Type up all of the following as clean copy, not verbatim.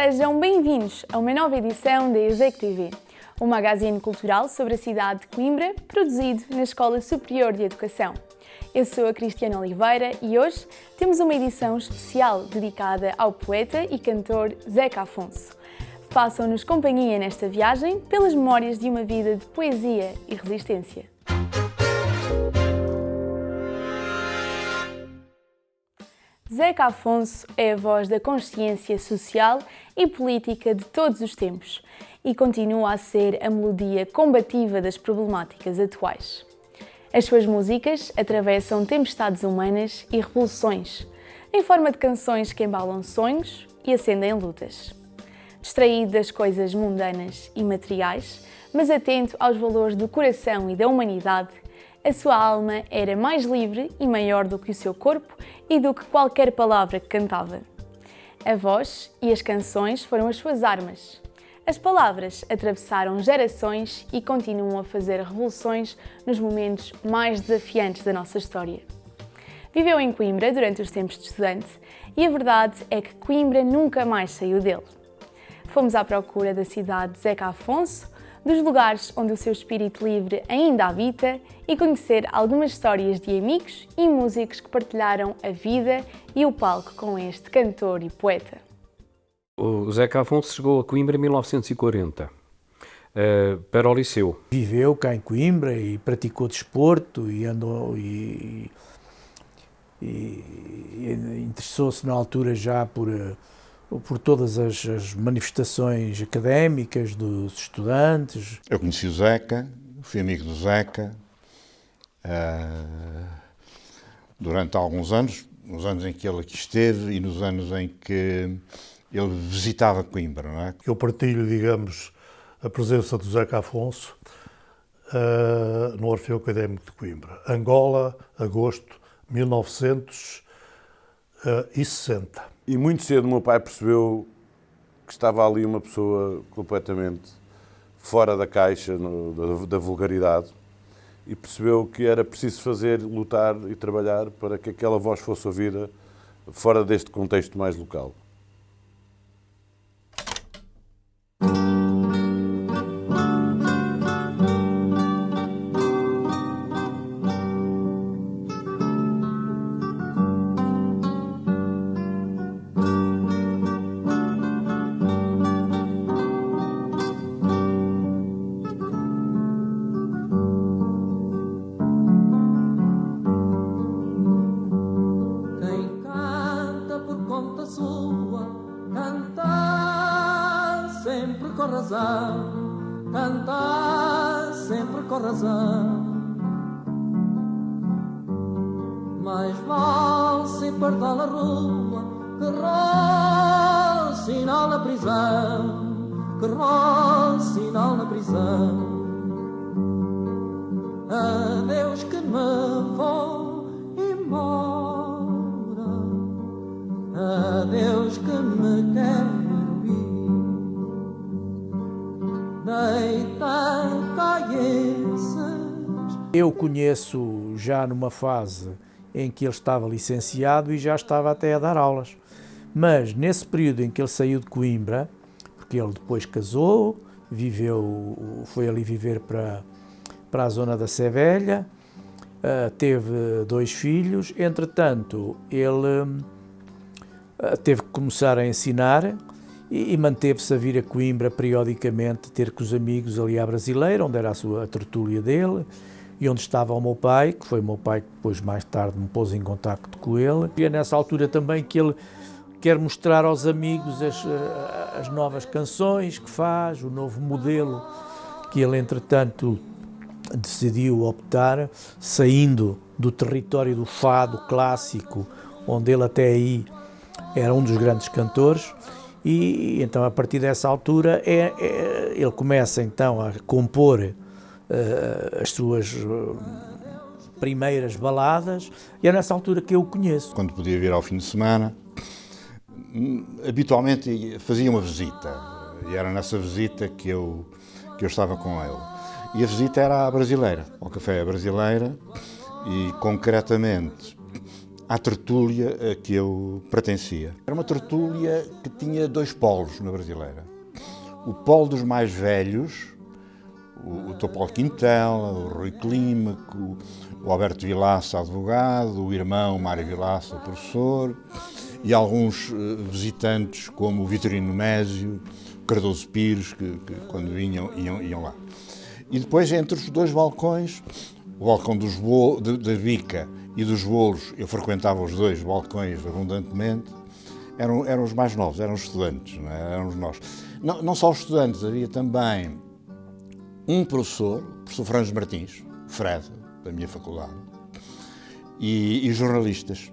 Sejam bem-vindos a uma nova edição da ESEC TV, um magazine cultural sobre a cidade de Coimbra, produzido na Escola Superior de Educação. Eu sou a Cristiana Oliveira e hoje temos uma edição especial dedicada ao poeta e cantor Zeca Afonso. Façam-nos companhia nesta viagem pelas memórias de uma vida de poesia e resistência. Zeca Afonso é a voz da consciência social e política de todos os tempos e continua a ser a melodia combativa das problemáticas atuais. As suas músicas atravessam tempestades humanas e revoluções, em forma de canções que embalam sonhos e acendem lutas. Distraído das coisas mundanas e materiais, mas atento aos valores do coração e da humanidade, a sua alma era mais livre e maior do que o seu corpo e do que qualquer palavra que cantava. A voz e as canções foram as suas armas. As palavras atravessaram gerações e continuam a fazer revoluções nos momentos mais desafiantes da nossa história. Viveu em Coimbra durante os tempos de estudante e a verdade é que Coimbra nunca mais saiu dele. Fomos à procura da cidade de Zeca Afonso, dos lugares onde o seu espírito livre ainda habita e conhecer algumas histórias de amigos e músicos que partilharam a vida e o palco com este cantor e poeta. O Zeca Afonso chegou a Coimbra em 1940, para o Liceu. Viveu cá em Coimbra e praticou desporto e andou e interessou-se na altura já por todas as manifestações académicas dos estudantes. Eu conheci o Zeca, fui amigo do Zeca durante alguns anos, nos anos em que ele aqui esteve e nos anos em que ele visitava Coimbra, não é? Eu partilho, digamos, a presença do Zeca Afonso no Orfeu Académico de Coimbra. Angola, agosto de 1960. E muito cedo o meu pai percebeu que estava ali uma pessoa completamente fora da caixa, da vulgaridade, e percebeu que era preciso lutar e trabalhar para que aquela voz fosse ouvida fora deste contexto mais local. Cantar sempre com razão, mais vale sem pardal a rua que rola sinal na prisão, que rola sinal na prisão. Adeus que me vou embora, adeus que me quero. Eu conheço já numa fase em que ele estava licenciado e já estava até a dar aulas. Mas nesse período em que ele saiu de Coimbra, porque ele depois casou, foi ali viver para a zona da Sé Velha, teve 2 filhos, entretanto ele teve que começar a ensinar e manteve-se a vir a Coimbra periodicamente, ter com os amigos ali à Brasileira, onde era a tertúlia dele, e onde estava o meu pai, que foi o meu pai que depois mais tarde me pôs em contacto com ele. E é nessa altura também que ele quer mostrar aos amigos as novas canções que faz, o novo modelo que ele entretanto decidiu optar, saindo do território do fado clássico, onde ele até aí era um dos grandes cantores. E então, a partir dessa altura, ele começa então a compor as suas primeiras baladas, e é nessa altura que eu o conheço. Quando podia vir ao fim de semana, habitualmente fazia uma visita, e era nessa visita que eu estava com ele. E a visita era à Brasileira, ao Café Brasileira, e concretamente à tertúlia a que eu pertencia. Era uma tertúlia que tinha dois polos na Brasileira. O polo dos mais velhos, o Dr. Paulo Quintela, o Rui Clímaco, o Alberto Vilaça, advogado, o irmão Mário Vilaça, professor, e alguns visitantes como o Vitorino Mésio, o Cardoso Pires, que quando vinham, iam lá. E depois, entre os dois balcões, o balcão da bica e dos bolos, eu frequentava os dois balcões abundantemente, eram os mais novos, eram os estudantes, não é? Éramos nós. Não só os estudantes, havia também um professor, o professor Franz Martins, Fred, da minha faculdade, e jornalistas.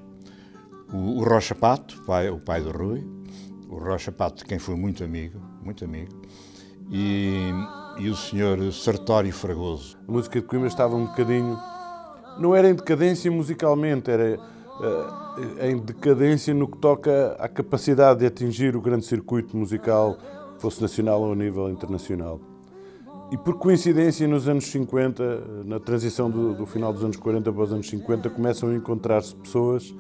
O Rocha Pato, o pai do Rui, o Rocha Pato, de quem fui muito amigo, e o senhor Sartório Fragoso. A música de Coimbra estava um bocadinho... Não era em decadência musicalmente, era em decadência no que toca à capacidade de atingir o grande circuito musical, fosse nacional ou a nível internacional. E por coincidência, nos anos 50, na transição do final dos anos 40 para os anos 50, começam a encontrar-se pessoas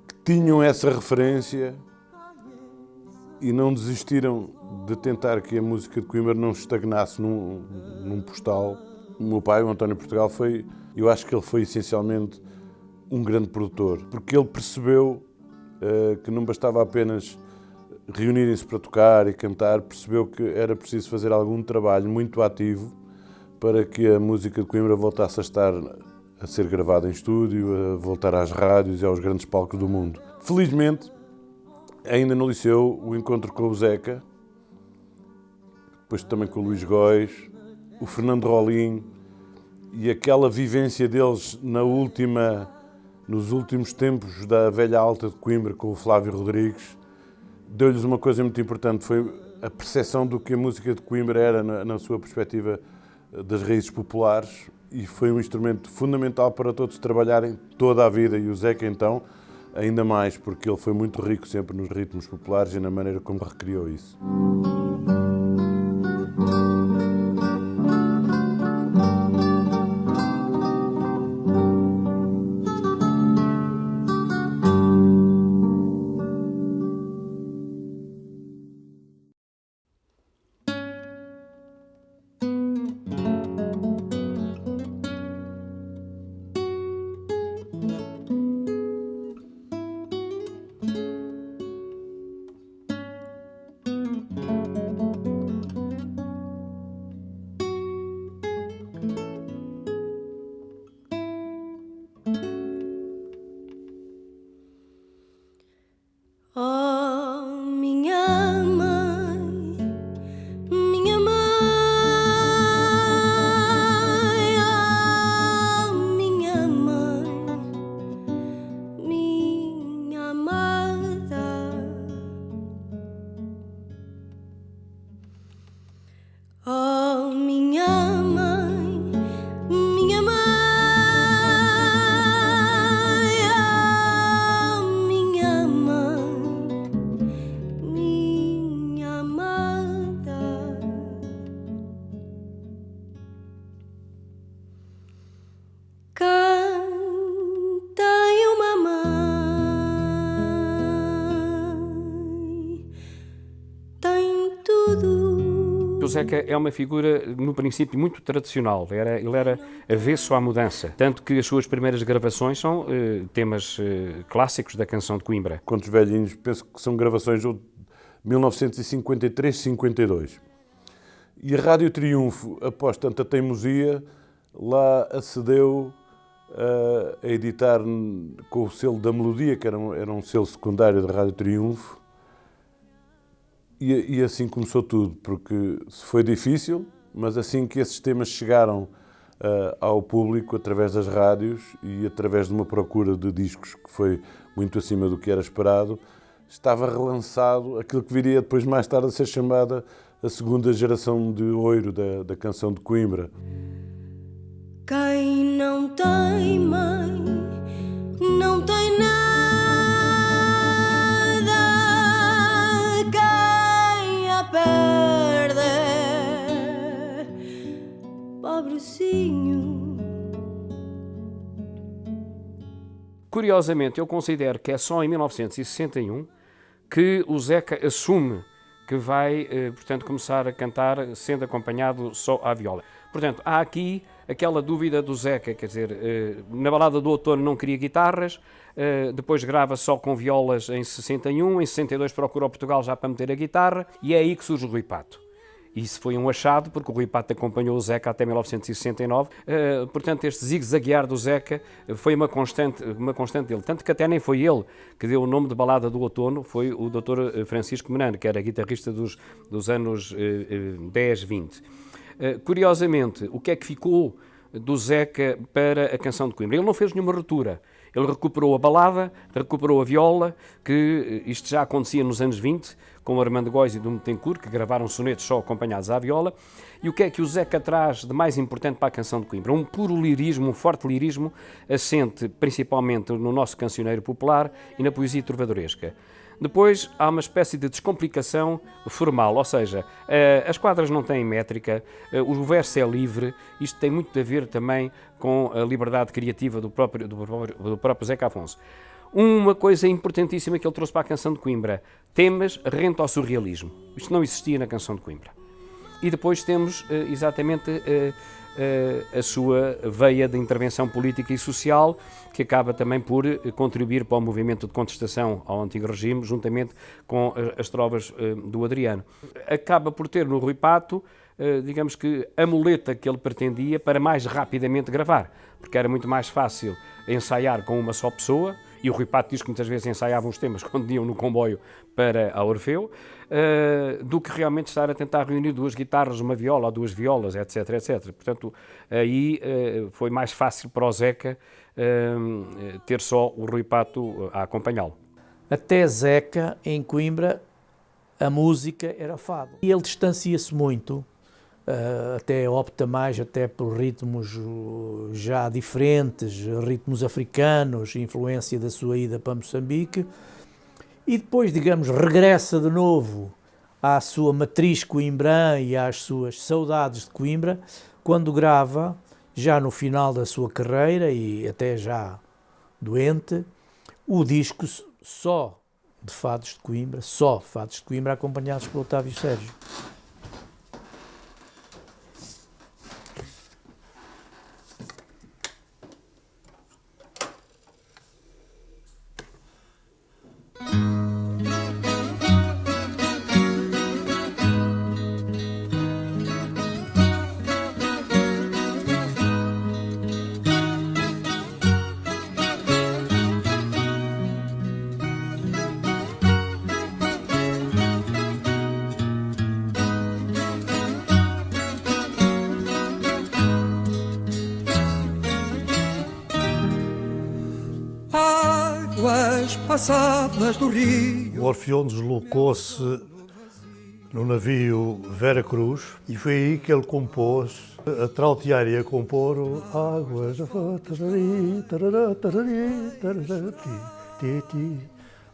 que tinham essa referência e não desistiram de tentar que a música de Coimbra não estagnasse num postal. O meu pai, o António Portugal, eu acho que ele foi essencialmente um grande produtor, porque ele percebeu que não bastava apenas reunirem-se para tocar e cantar, percebeu que era preciso fazer algum trabalho muito ativo para que a música de Coimbra voltasse a ser gravada em estúdio, a voltar às rádios e aos grandes palcos do mundo. Felizmente, ainda no Liceu, o encontro com o Zeca, depois também com o Luís Góis, o Fernando Rolim e aquela vivência deles nos últimos tempos da velha alta de Coimbra com o Flávio Rodrigues, deu-lhes uma coisa muito importante, foi a percepção do que a música de Coimbra era na sua perspectiva das raízes populares, e foi um instrumento fundamental para todos trabalharem toda a vida, e o Zeca então ainda mais, porque ele foi muito rico sempre nos ritmos populares e na maneira como recriou isso. O Zeca é uma figura, no princípio, muito tradicional. Ele era avesso à mudança. Tanto que as suas primeiras gravações são temas clássicos da canção de Coimbra. Contos Velhinhos, penso que são gravações de 1953-52. E a Rádio Triunfo, após tanta teimosia, lá acedeu a editar com o selo da Melodia, que era um selo secundário da Rádio Triunfo. E assim começou tudo, porque foi difícil, mas assim que esses temas chegaram ao público através das rádios e através de uma procura de discos que foi muito acima do que era esperado, estava relançado aquilo que viria depois mais tarde a ser chamada a segunda geração de ouro da canção de Coimbra. Quem não tem mãe, não tem nada. Pobrecinho. Curiosamente, eu considero que é só em 1961 que o Zeca assume que vai, portanto, começar a cantar sendo acompanhado só à viola. Portanto, há aqui aquela dúvida do Zeca, quer dizer, na Balada do Outono não queria guitarras, depois grava só com violas em 61, em 62 procura o Portugal já para meter a guitarra, e é aí que surge o Rui Pato. Isso foi um achado, porque o Rui Pato acompanhou o Zeca até 1969. Portanto, este zigue-zaguear do Zeca foi uma constante dele. Tanto que até nem foi ele que deu o nome de Balada do Outono, foi o Dr. Francisco Menano, que era guitarrista dos anos 10, 20. Curiosamente, o que é que ficou do Zeca para a canção de Coimbra? Ele não fez nenhuma ruptura. Ele recuperou a balada, recuperou a viola, que isto já acontecia nos anos 20, com o Armando Góis e do Betancourt, que gravaram sonetos só acompanhados à viola. E o que é que o Zeca traz de mais importante para a canção de Coimbra? Um puro lirismo, um forte lirismo, assente principalmente no nosso cancioneiro popular e na poesia trovadoresca. Depois há uma espécie de descomplicação formal, ou seja, as quadras não têm métrica, o verso é livre, isto tem muito a ver também com a liberdade criativa do próprio Zeca Afonso. Uma coisa importantíssima que ele trouxe para a canção de Coimbra, temas rente ao surrealismo. Isto não existia na canção de Coimbra. E depois temos exatamente a sua veia de intervenção política e social, que acaba também por contribuir para o movimento de contestação ao antigo regime, juntamente com as trovas do Adriano. Acaba por ter no Rui Pato, digamos que, a muleta que ele pretendia para mais rapidamente gravar, porque era muito mais fácil ensaiar com uma só pessoa, e o Rui Pato diz que muitas vezes ensaiavam os temas quando iam no comboio para a Orfeu, do que realmente estar a tentar reunir duas guitarras, uma viola ou duas violas, etc, etc. Portanto, aí foi mais fácil para o Zeca ter só o Rui Pato a acompanhá-lo. Até Zeca, em Coimbra, a música era fado. E ele distancia-se muito, até opta mais até por ritmos já diferentes, ritmos africanos, influência da sua ida para Moçambique, e depois, digamos, regressa de novo à sua matriz coimbrã e às suas saudades de Coimbra, quando grava, já no final da sua carreira e até já doente, o disco só de fados de Coimbra, acompanhados pelo Otávio Sérgio. Águas passadas do rio. O Orfeão deslocou-se no navio Vera Cruz e foi aí que ele compôs, a trautear e a compor o Águas.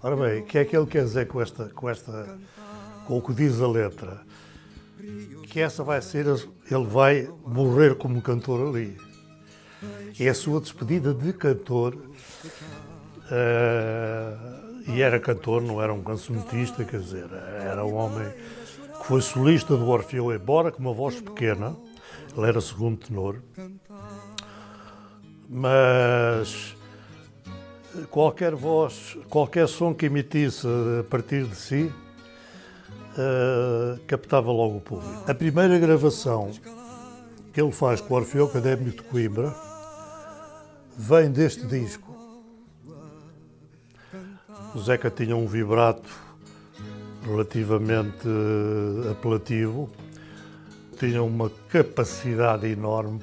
Ora bem, o que é que ele quer dizer com o que diz a letra? Que essa vai ser, ele vai morrer como cantor ali. É a sua despedida de cantor. E era cantor, não era um cancionetista, quer dizer, era um homem que foi solista do Orfeu, embora com uma voz pequena, ele era segundo tenor, mas qualquer voz, qualquer som que emitisse a partir de si, captava logo o público. A primeira gravação que ele faz com o Orfeu Académico de Coimbra vem deste disco. O Zeca tinha um vibrato relativamente apelativo, tinha uma capacidade enorme,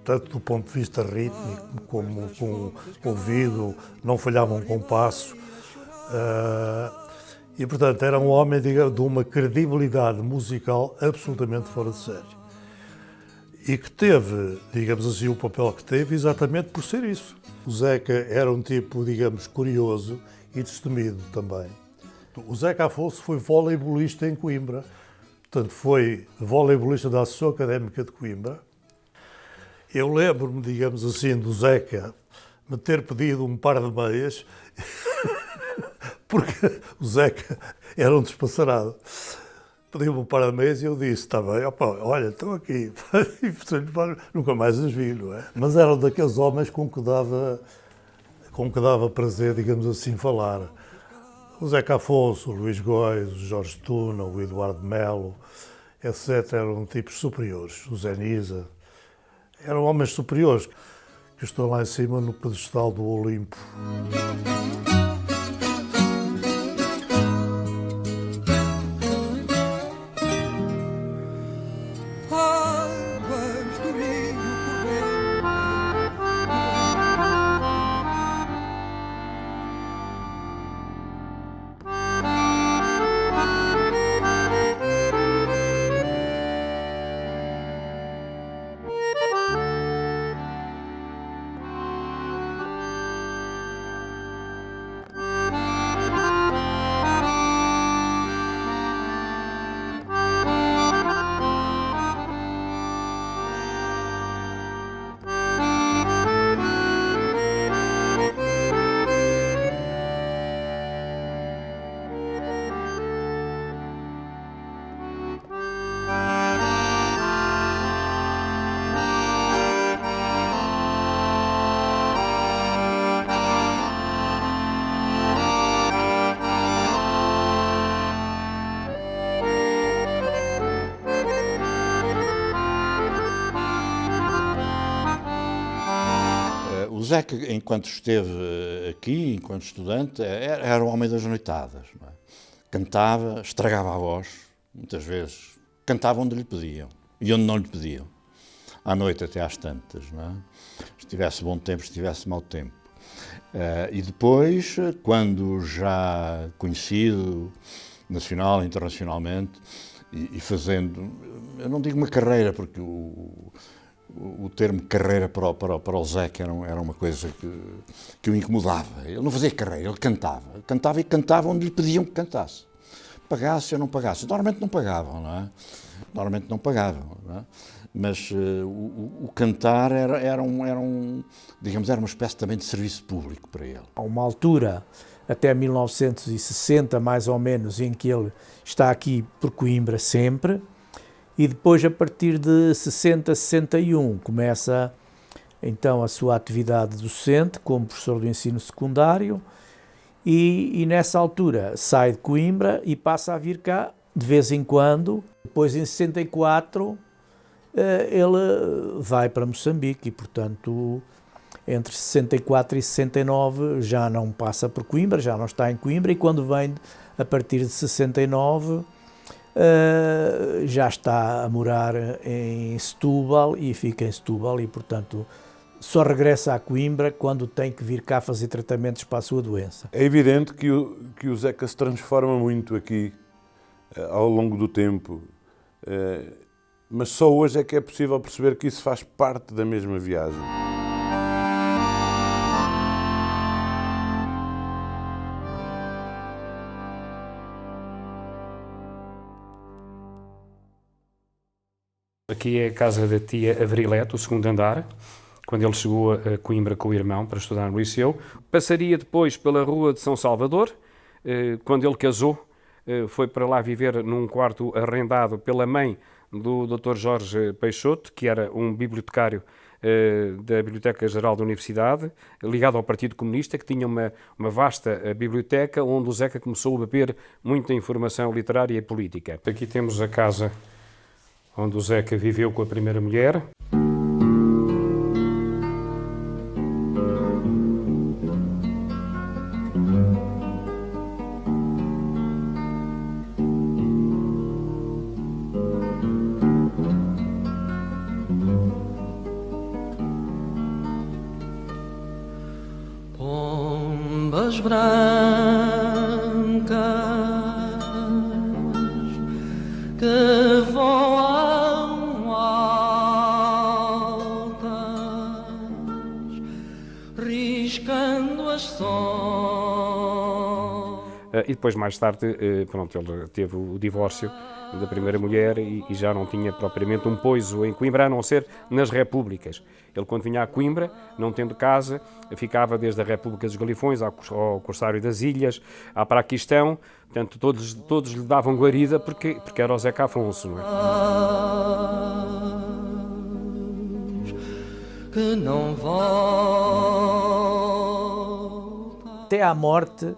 tanto do ponto de vista rítmico como com o ouvido, não falhava um compasso. E, portanto, era um homem, digamos, de uma credibilidade musical absolutamente fora de série. E que teve, digamos assim, o papel que teve exatamente por ser isso. O Zeca era um tipo, digamos, curioso e destemido também. O Zeca Afonso foi voleibolista em Coimbra, portanto foi voleibolista da Associação Académica de Coimbra. Eu lembro-me, digamos assim, do Zeca me ter pedido um par de meias, porque o Zeca era um despassarado. Pediu-me um par de meias e eu disse, está bem, opa, olha, estou aqui. E nunca mais as vi, não é? Mas eram daqueles homens com que dava prazer, digamos assim, falar. O Zeca Afonso, o Luís Góes, o Jorge Tuna, o Eduardo Melo, etc., eram tipos superiores. O Zé Nisa, eram homens superiores que estão lá em cima no pedestal do Olimpo. Águas do Rio Cordeiro. O Zeca, enquanto esteve aqui, enquanto estudante, era o homem das noitadas. Não é? Cantava, estragava a voz, muitas vezes. Cantava onde lhe pediam e onde não lhe pediam. À noite até às tantas. Não é? Se tivesse bom tempo, se tivesse mau tempo. E depois, quando já conhecido, nacional e internacionalmente, e fazendo, eu não digo uma carreira, porque o termo carreira para o Zeca era uma coisa que o incomodava. Ele não fazia carreira, ele cantava. Cantava e cantava onde lhe pediam que cantasse. Pagasse ou não pagasse. Normalmente não pagavam, não é? Normalmente não pagavam, não é? Mas o cantar era uma espécie também de serviço público para ele. Há uma altura, até 1960 mais ou menos, em que ele está aqui por Coimbra sempre, e depois, a partir de 60, 61, começa então a sua atividade docente como professor do ensino secundário e nessa altura sai de Coimbra e passa a vir cá de vez em quando. Depois, em 64, ele vai para Moçambique e, portanto, entre 64 e 69 já não passa por Coimbra, já não está em Coimbra, e quando vem a partir de 69... já está a morar em Setúbal e fica em Setúbal e, portanto, só regressa a Coimbra quando tem que vir cá fazer tratamentos para a sua doença. É evidente que o Zeca se transforma muito aqui ao longo do tempo, mas só hoje é que é possível perceber que isso faz parte da mesma viagem. Aqui é a casa da tia Avrilete, o segundo andar, quando ele chegou a Coimbra com o irmão para estudar no liceu. Passaria depois pela Rua de São Salvador. Quando ele casou, foi para lá viver num quarto arrendado pela mãe do Dr. Jorge Peixoto, que era um bibliotecário da Biblioteca Geral da Universidade, ligado ao Partido Comunista, que tinha uma vasta biblioteca onde o Zeca começou a beber muita informação literária e política. Aqui temos a casa onde o Zeca viveu com a primeira mulher. Pombas brancas que voam altas, riscando as sombras. E depois, mais tarde, pronto, ele teve o divórcio da primeira mulher e já não tinha propriamente um poiso em Coimbra, a não ser nas repúblicas. Ele, quando vinha a Coimbra, não tendo casa, ficava desde a República dos Galifões ao Corsário das Ilhas, à Praquistão, portanto, todos lhe davam guarida porque era o Zeca Afonso, não é? Que não volta. Até à morte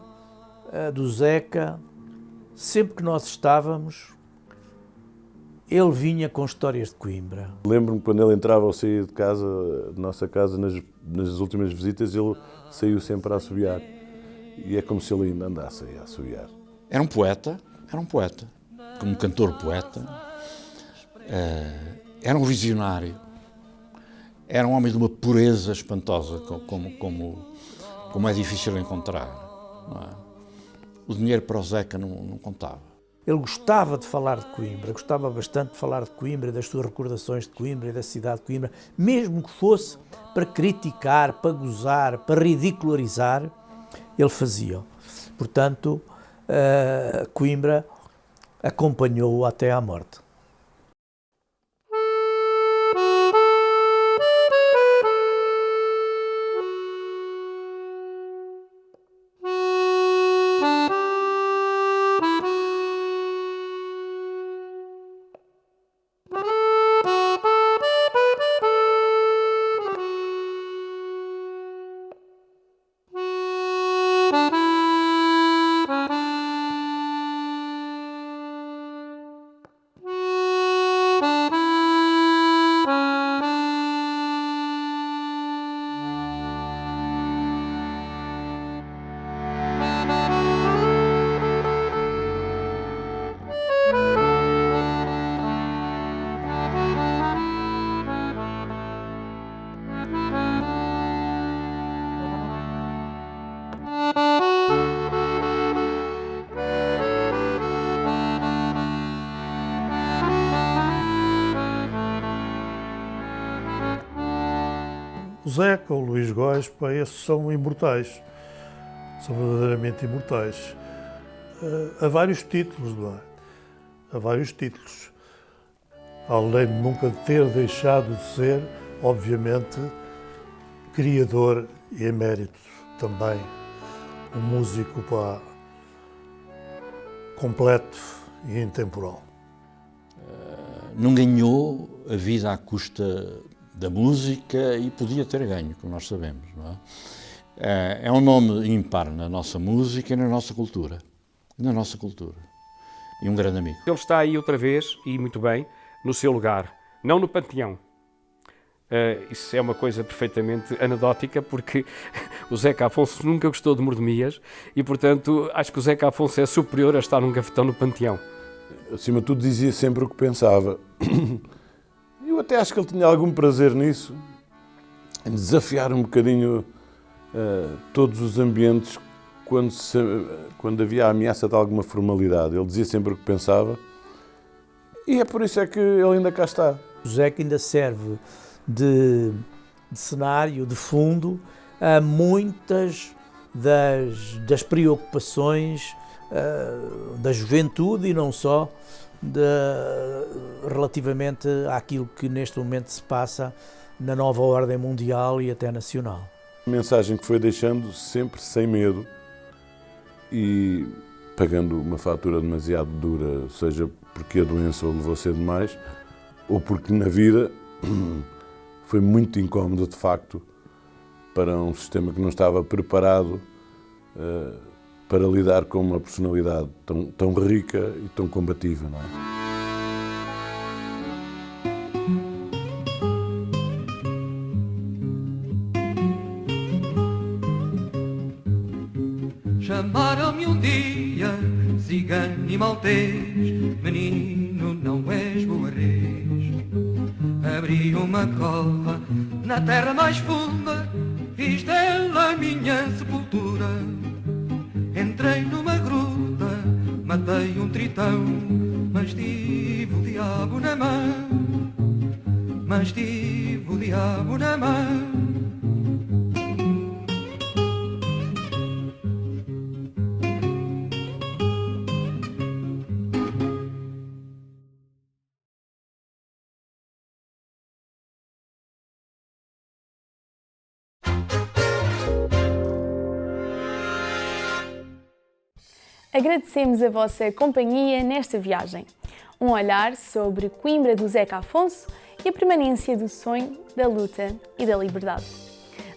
do Zeca, sempre que nós estávamos, ele vinha com histórias de Coimbra. Lembro-me quando ele entrava ou saía de casa, de nossa casa, nas últimas visitas, ele saiu sempre a assobiar. E é como se ele ainda andasse a assobiar. Era um poeta, como cantor-poeta, era um visionário, era um homem de uma pureza espantosa, como é difícil encontrar. Não é? O dinheiro para o Zeca não contava. Ele gostava de falar de Coimbra, gostava bastante de falar de Coimbra, das suas recordações de Coimbra e da cidade de Coimbra, mesmo que fosse para criticar, para gozar, para ridicularizar, ele fazia. Portanto, Coimbra acompanhou-o até à morte. O Zeca, o Luís Góes, pá, esses são imortais, são verdadeiramente imortais. Há vários títulos, não é? Há vários títulos. Além de nunca ter deixado de ser, obviamente, criador e emérito também. Um músico, pá, completo e intemporal. Não ganhou a vida à custa da música e podia ter ganho, como nós sabemos. Não é? É um nome ímpar na nossa música e na nossa cultura. E um grande amigo. Ele está aí outra vez, e muito bem, no seu lugar, não no panteão. Isso é uma coisa perfeitamente anedótica, porque o Zeca Afonso nunca gostou de mordomias e, portanto, acho que o Zeca Afonso é superior a estar num gavetão no panteão. Acima de tudo, dizia sempre o que pensava. Eu até acho que ele tinha algum prazer nisso, em desafiar um bocadinho todos os ambientes quando havia a ameaça de alguma formalidade. Ele dizia sempre o que pensava e é por isso é que ele ainda cá está. O Zeca ainda serve de cenário, de fundo, a muitas das preocupações da juventude e não só, relativamente àquilo que neste momento se passa na nova ordem mundial e até nacional. A mensagem que foi deixando sempre sem medo e pagando uma fatura demasiado dura, seja porque a doença o levou a ser demais ou porque na vida foi muito incómodo de facto para um sistema que não estava preparado para lidar com uma personalidade tão rica e tão combativa, não é? Chamaram-me um dia cigano e maltês, menino, não és boarrês. Abri uma cova na terra mais funda, fiz dela a minha sepultura. Entrei numa gruta, matei um tritão, mas tive o diabo na mão, Agradecemos a vossa companhia nesta viagem. Um olhar sobre Coimbra do Zeca Afonso e a permanência do sonho, da luta e da liberdade.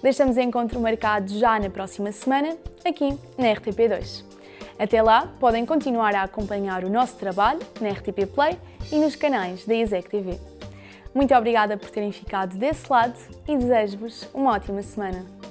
Deixamos o encontro marcado já na próxima semana, aqui na RTP2. Até lá, podem continuar a acompanhar o nosso trabalho na RTP Play e nos canais da ISEC TV. Muito obrigada por terem ficado desse lado e desejo-vos uma ótima semana.